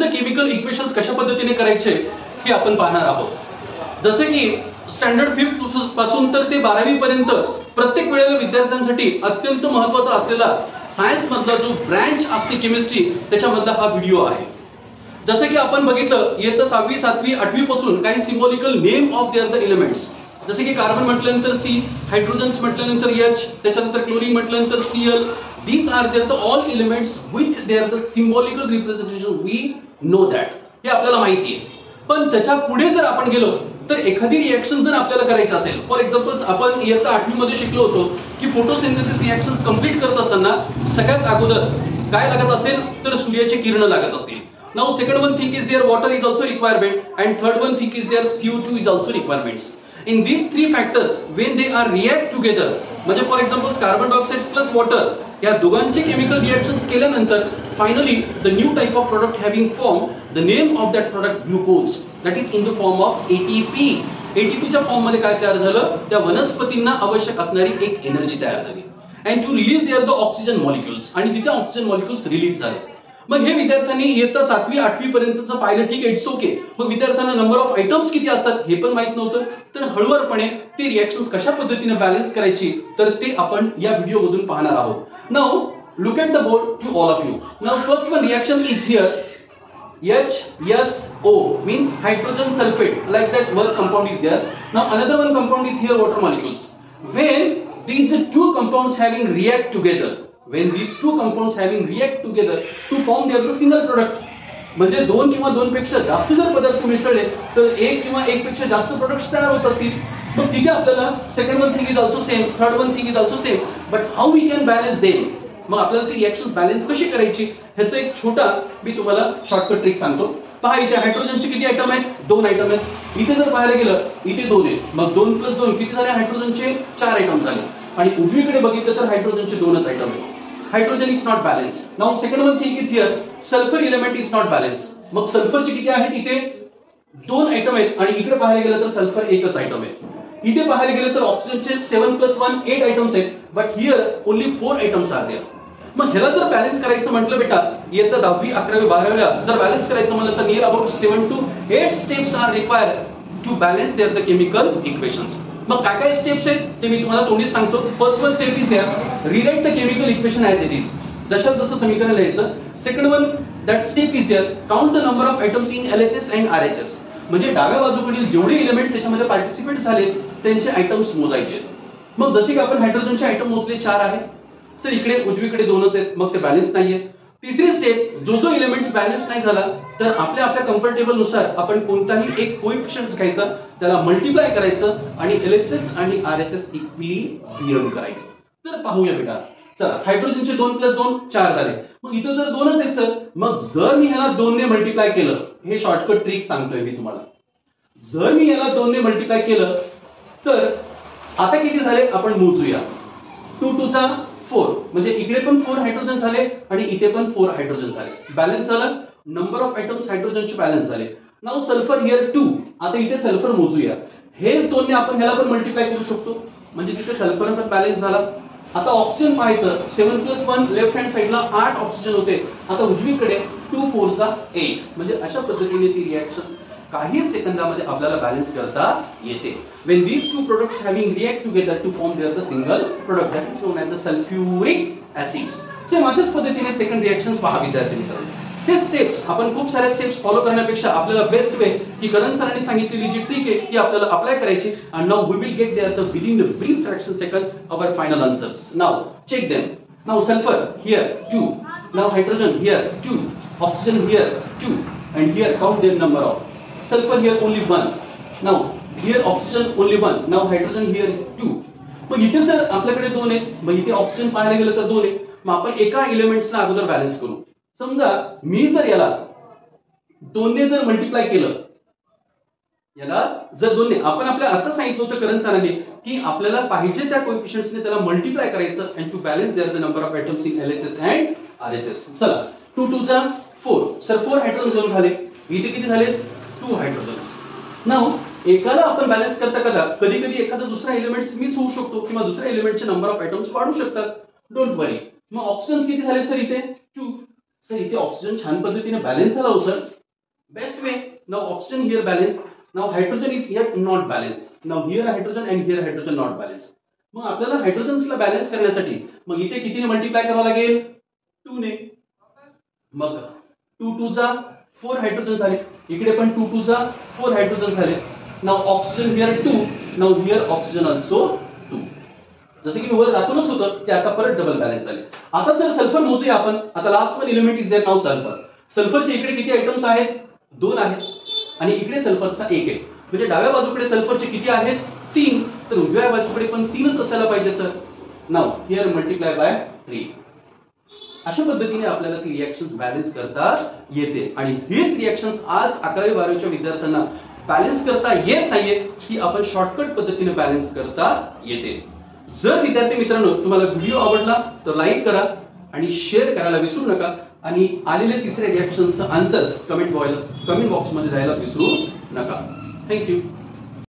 The chemical equations कशा पद्धतीने करायचे हे आपण पाहणार आहोत। जसे की स्टँडर्ड 5th पासून तर ते 12वी पर्यंत प्रत्येक वेळेला विद्यार्थ्यांसाठी अत्यंत महत्त्वाचा असलेला सायन्स मधला जो ब्रँच असते केमिस्ट्री त्याच्यामधला हा व्हिडिओ आहे। जसे की आपण बघितलं इयत्ता 6वी 7वी 8वी पासून काही symbolical name of their the elements, जसे की कार्बन म्हटल्यानंतर C, हायड्रोजन्स म्हटल्यानंतर H, त्याच्यानंतर क्लोरीन म्हटल्यानंतर Cl, these are the all elements which they are the symbolical representation, we know that, हे आपल्याला माहिती आहे। पण त्याच्या पुढे जर आपण गेलो तर एखादी रिएक्शन जर आपल्याला करायची असेल, फॉर एक्झाम्पल आपण इयत्ता 8वी मध्ये शिकलो होतो की फोटोसिंथेसिस रिएक्शन्स कंप्लीट करत असताना सगळ्यात अगोदर काय लागत असेल तर सूर्याची किरण लागत असतील। Now second one thing is their water is also requirement and third one thing is their CO2 is also requirements. In these three factors when they are react together, म्हणजे for example carbon dioxide plus water या दोघांचे chemical reactions केल्यानंतर finally the new type of product having form the name of that product glucose, that is in the form of ATP. ATPच्या form मध्ये काय तयार झालं, त्या वनस्पतींना आवश्यक असणारी एक एनर्जी तयार झाली and to release their the oxygen molecules, आणि तिथे ऑक्सिजन मॉलिक्युल्स रिलीज झाले। मग हे विद्यार्थ्यांनी इयत्ता 7वी 8वी पर्यंतचं पाहिलं, ठीक आहे, इट्स ओके। मग विद्यार्थ्यांना नंबर ऑफ आयटम्स किती असतात हे पण माहित नव्हतं, तर हळूवारपणे ते रिएक्शन्स कशा पद्धतीने बॅलन्स करायची तर ते आपण या व्हिडिओ मधून पाहणार आहोत। Now look at the board to all of you. Now first one reaction is here, HSO means hydrogen sulfate, like that one compound is there. Now another one compound is here, water molecules. When these two compounds having react together, when these two compounds having react together to form their single product, म्हणजे दोन किंवा दोन पेक्षा जास्त जर पदार्थ मिसळले तर एक किंवा एक पेक्षा जास्त प्रोडक्ट्स तयार होत असतील। मग तिथे आपल्याला second one thing is also same, third one thing is also same, but how we can balance them, मग आपल्याला ती रिएक्शन बॅलन्स कशी करायची ह्याचा एक छोटा मी तुम्हाला शॉर्टकट ट्रिक सांगतो। पहा, इथे हायड्रोजनचे किती आयटम आहेत, 2 आयटम आहेत। इथे जर पाहायला गेलं इथे 2 आहेत, मग 2 + 2 किती झाले, हायड्रोजनचे 4 आयटम झाले। आणि उजवीकडे बघितलं तर हायड्रोजनचे 2च आयटम आहेत। Hydrogen is not balance. Now second one thing is here, sulphur element is not balance. मग सल्फरचे किती आहेत, इथे 2 आयटम आहेत आणि इकडे पाहायला गेलं तर सल्फर एकच आयटम आहे। इथे पाहायला गेलं तर ऑक्सिजनचे 7 + 1 8 आयटम्स आहेत, but here only 4 items are there. मग ह्याला जर बॅलन्स करायचं म्हटलं बेटा, इयत्ता 10वी 11वी 12वीला जर बॅलन्स करायचं म्हणलं तर near about 7 to 8 steps are required to balance there the chemical equations. मग काय काय स्टेप्स आहेत ते मी तुम्हाला तोंडीच सांगतो। First one step is there, rewrite the chemical equation as it is, जशात जसं समीकरण लिहायचं। Second one that step is there, count the number of items in LHS and RHS, म्हणजे डाव्या बाजूकडील जेवढे एलिमेंट्स याच्यामध्ये पार्टिसिपेट झाले त्यांचे आयटम्स मोजायचे। मग जसे की आपण हायड्रोजनचे आयटम मोजले 4 आहे, सर इकडे उजवीकडे 2च आहेत, मग ते बॅलन्स नाहीये। तिसरी स्टेप, जो जो एलिमेंट्स बॅलन्स नाही झाला तर आपल्या कम्फर्टेबल नुसार आपण कोणताही एक कोएफिशियंट घ्यायचा, त्याला मल्टिप्लाय करायचं आणि LHS आणि RHS इक्विलिब्रियम करायचं। तर पाहूया बेटा, चला हायड्रोजनचे 2 + 2 4 झाले, मग इथं जर 2च आहेत सर, मग जर मी ह्याला 2 ने मल्टिप्लाय केलं, हे शॉर्टकट ट्रिक सांगतोय मी तुम्हाला, जर मी ह्याला 2 ने मल्टिप्लाय केलं तर आता किती झाले आपण मोजूया। 2 × 2 = 4, म्हणजे इकडे पण 4 हायड्रोजन झाले आणि इथे पण 4 हायड्रोजन झाले, बॅलन्स झालं। नंबर ऑफ आयटम्स हायड्रोजनचे बॅलन्स झाले। नाउ सल्फर हियर 2, आता इथे सल्फर मोजूया, हेच 2 ने आपण ह्याला पण मल्टिप्लाय करू शकतो, म्हणजे तिथे सल्फर पण बॅलन्स झाला। आता ऑक्सिजन पाहायचं, 7 + 1 लेफ्ट हँड साइडला 8 ऑक्सिजन होते, आता उजवीकडे 2 × 4 = 8, म्हणजे अशा पद्धतीने ती रिएक्शन काही सेकंदामध्ये आपल्याला बॅलन्स करता येते। when these two products having react together to form their single product, that is known as the sulfuric acids. Same अशाच पद्धतीने सेकंड रिएक्शन्स पहा विद्यार्थी मित्रांनो। हे स्टेप्स आपण खूप सारे स्टेप्स फॉलो करण्यापेक्षा आपल्याला बेस्ट वे की करण सरांनी सांगितलेली जी ट्रिक आहे ती आपल्याला अप्लाय करायची। and now we will get there within the brief fraction second our final answers. now check them. now sulfur here 2, now hydrogen here 2, oxygen here 2, and here count their number of sulfur here only 1, now here oxygen only 1, now hydrogen here 2. मग इथे sir आपल्याकडे 2 आहेत, मग इथे oxygen पाहायला गेलं तर 2 आहे, मग आपण एका एलिमेंट्सला अगोदर बॅलन्स करू। समजा मी जर याला 2 ने जर मल्टिप्लाय केलं, याला जर 2 ने, आपण आपल्या आता सांगितलं होतं करण सरांनी की आपल्याला पाहिजे त्या कोएफिशियंट्सने त्याला मल्टिप्लाय करायचं and to balance there the number of items in LHS and RHS। चला 2 × 2 = 4, सर 4 हायड्रोजन झाले, इथे किती झाले 2 हायड्रोजन्स। नाउ एकाला आपण बॅलन्स करता कधी कधी एखादा दुसरा एलिमेंट्स मिस होऊ शकतो किंवा दुसऱ्या एलिमेंटचे नंबर ऑफ आयटम्स वाढू शकतात, डोंट वरी। मग ऑक्सिजन किती झाले सर इथे 2, सर इथे ऑक्सिजन छान पद्धतीने बॅलन्स झाला हो sir. Best way. Now oxygen here balance. Now hydrogen is eight not balance. Now here hydrogen and here hydrogen not balance. मग आपल्याला हायड्रोजन्सला बॅलन्स करण्यासाठी मग इथे कितीने मल्टिप्लाय करावं लागेल? 2 ने. मग 2 2 जा 4 हायड्रोजन झाले. इकडे पण 2 2 जा 4 हायड्रोजन झाले. Now oxygen here 2. Now here oxygen also 2. जसे की मी वर दाखवलंच होतं ते आता परत डबल बॅलन्स झाले. आता सर सल्फर मोजूया आपण. आता last one element is there now sulphur. सल्फरचे इकडे किती आयटम्स आहेत? 2 आहेत आणि इकडे सल्फरचा 1 आहे. म्हणजे डाव्या बाजूकडे सल्फरचे किती आहेत? 3. तर उजव्या बाजूकडे पण 3च असायला पाहिजे sir. Now here multiply by 3. अशा पद्धतीने आपल्याला ती रिएक्शन्स बॅलन्स करता येते आणि हीच रिएक्शन्स आज 11वी 12वीच्या विद्यार्थ्यांना बॅलन्स करता येत नाहीये की आपण शॉर्टकट पद्धतीने बॅलन्स करता येते. जर विद्यार्थी मित्रांनो तुम्हाला व्हिडिओ आवडला तर लाईक करा आणि शेअर करायला विसरू नका आणि आलेले तिसऱ्या रिएक्शनचे आन्सर्स कमेंट बॉक्समध्ये द्यायला विसरू नका. थँक्यू.